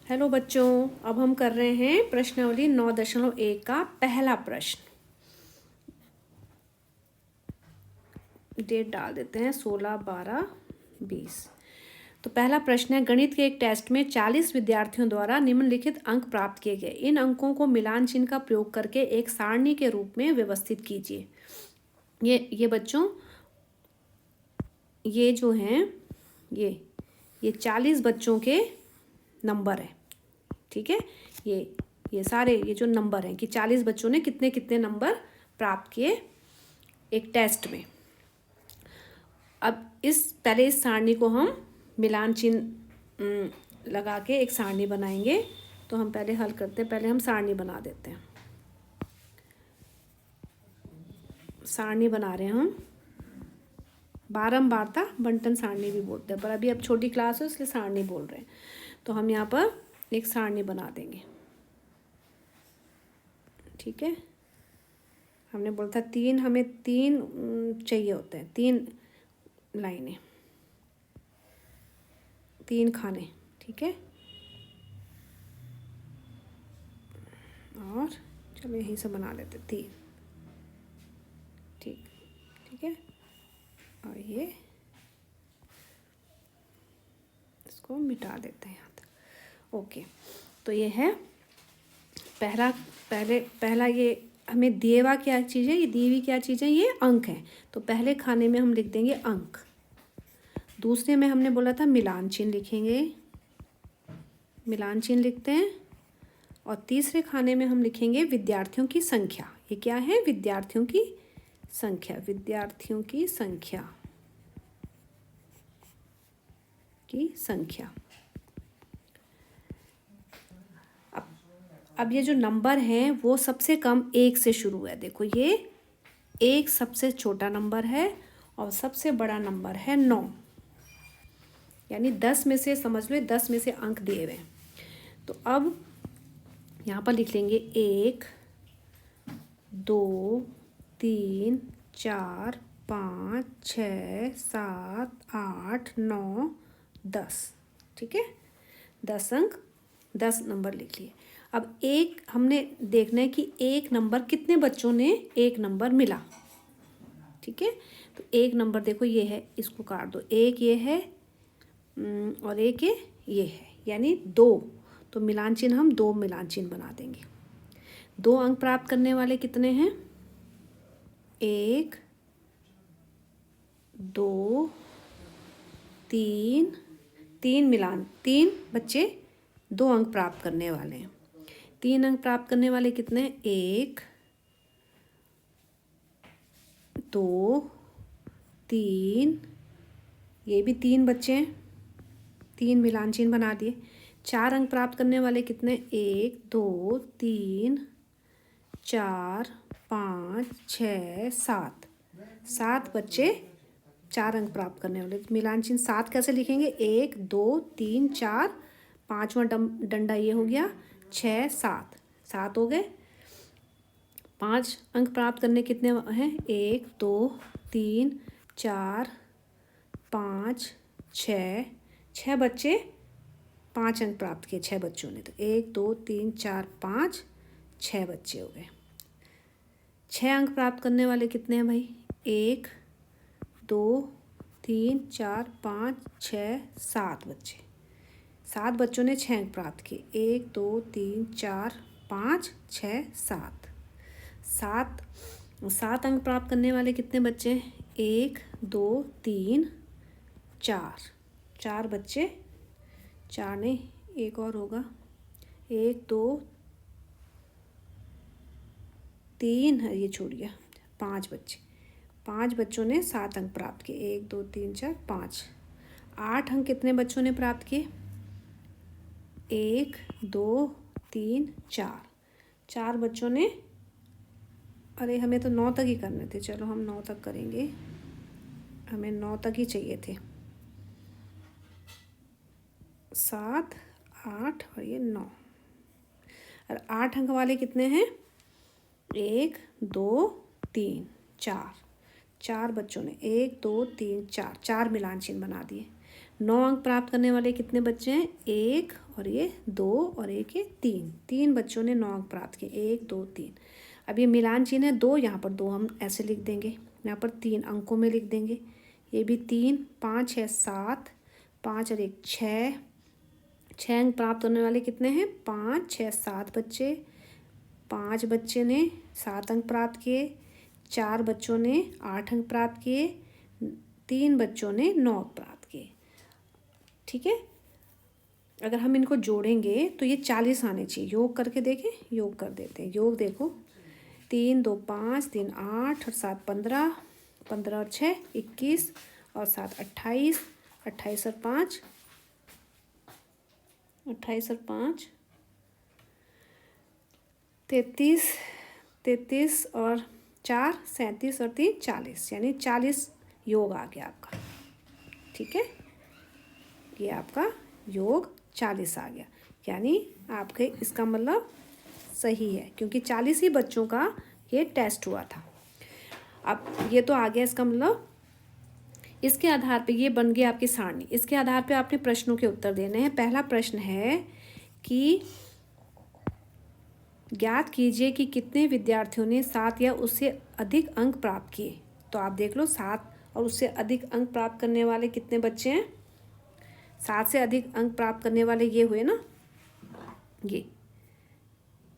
Hello बच्चों, अब हम कर रहे हैं प्रश्नावली 9.1 का पहला प्रश्न। डेट डाल देते हैं 16/12/20। तो पहला प्रश्न है, गणित के एक टेस्ट में 40 विद्यार्थियों द्वारा निम्नलिखित अंक प्राप्त किए गए। इन अंकों को मिलान चिन्ह का प्रयोग करके एक सारणी के रूप में व्यवस्थित कीजिए। ये बच्चों, ये जो हैं ये 40 बच्चों के नंबर है। ठीक है, ये सारे ये जो नंबर हैं कि 40 बच्चों ने कितने कितने नंबर प्राप्त किए एक टेस्ट में। अब पहले इस सारणी को हम मिलान चिन्ह लगा के एक सारणी बनाएंगे। तो हम पहले हल करते हैं, पहले हम सारणी बना देते हैं। सारणी बना रहे हैं हम, बारंबारता बंटन सारणी भी बोलते हैं, पर अभी अब छोटी क्लास है इसलिए सारणी बोल रहे हैं। तो हम यहाँ पर एक सारणी बना देंगे। ठीक है, हमने बोला था हमें तीन चाहिए होते हैं, 3 लाइनें, 3 खाने। ठीक है, और चलो यहीं से बना लेते 3। ठीक है, और ये इसको मिटा देते हैं यहाँ तक। ओके, तो ये है पहला ये हमें दिए हुआ क्या चीज़ है, ये दी हुई क्या चीज़ है, ये अंक है। तो पहले खाने में हम लिख देंगे अंक, दूसरे में हमने बोला था मिलान चिन्ह लिखेंगे, मिलान चिन्ह लिखते हैं, और तीसरे खाने में हम लिखेंगे विद्यार्थियों की संख्या। ये क्या है, विद्यार्थियों की संख्या, विद्यार्थियों की संख्या अब ये जो नंबर हैं वो सबसे कम 1 से शुरू है। देखो, ये 1 सबसे छोटा नंबर है और सबसे बड़ा नंबर है 9, यानी 10 में से समझ लो 10 में से अंक दिए हुए हैं। तो अब यहाँ पर लिख लेंगे 1 2 3 4 5 6 7 8 9 10। ठीक है, 10 अंक, 10 नंबर लिख लिए। अब एक हमने देखना है कि एक नंबर कितने बच्चों ने एक नंबर मिला। ठीक है, तो एक नंबर देखो ये है, इसको काट दो, एक ये है और एक ये है, यानी 2। तो मिलान चिन्ह हम 2 मिलान चिन्ह बना देंगे। 2 अंक प्राप्त करने वाले कितने हैं, 1 2 3, 3 बच्चे 2 अंक प्राप्त करने वाले हैं। 3 अंक प्राप्त करने वाले कितने हैं, 1 2 3, ये भी 3 बच्चे हैं, 3 मिलान चिन्ह बना दिए। 4 अंक प्राप्त करने वाले कितने, 1 2 3 4 5 6 7, 7 बच्चे 4 अंक प्राप्त करने वाले। मिलान चिन्ह 7 कैसे लिखेंगे, 1 2 3 4, 5वां डंडा ये हो गया, 6 7 हो गए। 5 अंक प्राप्त करने कितने हैं, 1 2 3 4 5 6 बच्चे 5 अंक प्राप्त किए 6 बच्चों ने। तो 1 2 3 4 5 6 बच्चे हो गए। 6 अंक प्राप्त करने वाले कितने हैं भाई, 1 2 3 4 5 6 7 बच्चे, 7 बच्चों ने 6 अंक प्राप्त किए। 1 2 3 4 5 6 7 अंक प्राप्त करने वाले कितने बच्चे, 1 2 3 4 बच्चे, 4 नहीं एक और होगा, 1 2 3 है, ये छूट गया, 5 बच्चे, 5 बच्चों ने 7 अंक प्राप्त किए। 1 2 3 4 5। 8 अंक कितने बच्चों ने प्राप्त किए, 1 2 3 4 बच्चों ने, अरे हमें तो 9 तक ही करने थे, चलो हम 9 तक करेंगे, हमें 9 तक ही चाहिए थे। 7 8 और ये 9, और 8 अंक वाले कितने हैं, 1 2 3 4 बच्चों ने 1 2 3 4 मिलान चिन्ह बना दिए। 9 अंक प्राप्त करने वाले कितने बच्चे हैं? 1 और ये 2 और एक ये 3। 3 बच्चों ने 9 अंक प्राप्त किए, 1 2 3। अब ये मिलान चिन्ह है 2, यहाँ पर 2 हम ऐसे लिख देंगे, यहाँ पर 3 अंकों में लिख देंगे। ये भी 3, 5 6 7, 5 और 1 6। 6 अंक प्राप्त होने वाले कितने हैं? 5 6 7 बच्चे। 5 बच्चे ने 7 अंक प्राप्त किए, 4 बच्चों ने 8 अंक प्राप्त किए, 3 बच्चों ने 9 अंक प्राप्त किए। ठीक है, अगर हम इनको जोड़ेंगे तो ये 40 आने चाहिए। योग करके देखें, योग कर देते हैं। योग देखो, 3 2 5, 3 8 और 7 15, 15 और 6 21 और 7 28, 28 और 5 28 और 5 33, 33 और 4 37 और 3 40, यानी 40 योग आ गया आपका। ठीक है, ये आपका योग 40 आ गया, यानी आपके इसका मतलब सही है, क्योंकि 40 ही बच्चों का ये टेस्ट हुआ था। अब ये तो आ गया, इसका मतलब इसके आधार पे ये बन गया आपकी सारणी। इसके आधार पे आपने प्रश्नों के उत्तर देने हैं। पहला प्रश्न है कि ज्ञात कीजिए कि कितने विद्यार्थियों ने 7 या उससे अधिक अंक प्राप्त किए। तो आप देख लो, 7 और उससे अधिक अंक प्राप्त करने वाले कितने बच्चे हैं? 7 से अधिक अंक प्राप्त करने वाले ये हुए ना,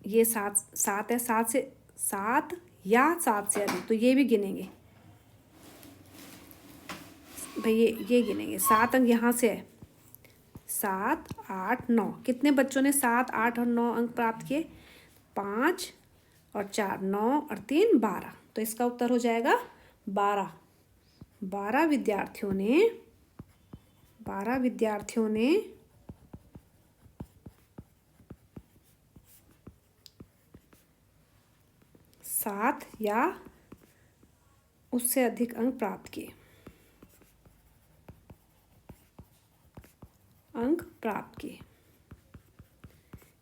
ये 7 है। 7 या 7 से अधिक, तो ये भी गिनेंगे भाई, ये गिनेंगे। 7 अंक यहाँ से है, 7 8 9। कितने बच्चों ने 7 8 और 9 अंक प्राप्त किए? 5 और 4 9 और 3 12। तो इसका उत्तर हो जाएगा 12। 12 विद्यार्थियों ने 7 या उससे अधिक अंक प्राप्त किए।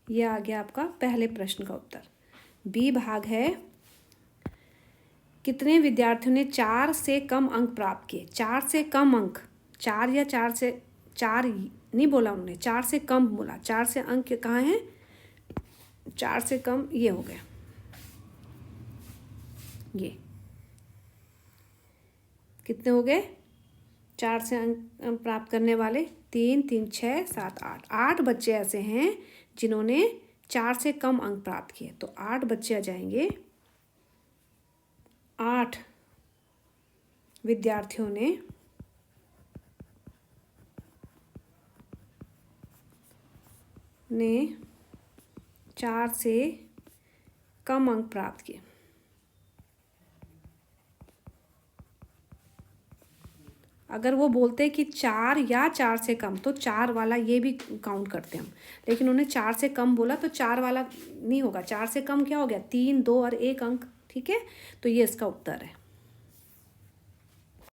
यह आ गया आपका पहले प्रश्न का उत्तर। बी भाग है, कितने विद्यार्थियों ने 4 से कम अंक प्राप्त किए? 4 से कम अंक, 4 या 4 से, 4 नहीं बोला उन्होंने, 4 से कम बोला। 4 से अंक कहाँ हैं? 4 से कम ये हो गया, ये कितने हो गए? 4 से अंक प्राप्त करने वाले 3 3 6 7 8। 8 बच्चे ऐसे हैं जिन्होंने 4 से कम अंक प्राप्त किए, तो 8 बच्चे आ जाएंगे। 8 विद्यार्थियों ने 4 से कम अंक प्राप्त किए। अगर वो बोलते कि 4 या 4 से कम, तो 4 वाला ये भी काउंट करते हम, लेकिन उन्होंने 4 से कम बोला तो 4 वाला नहीं होगा। 4 से कम क्या हो गया? 3 2 और 1 अंक। ठीक है, तो ये इसका उत्तर है।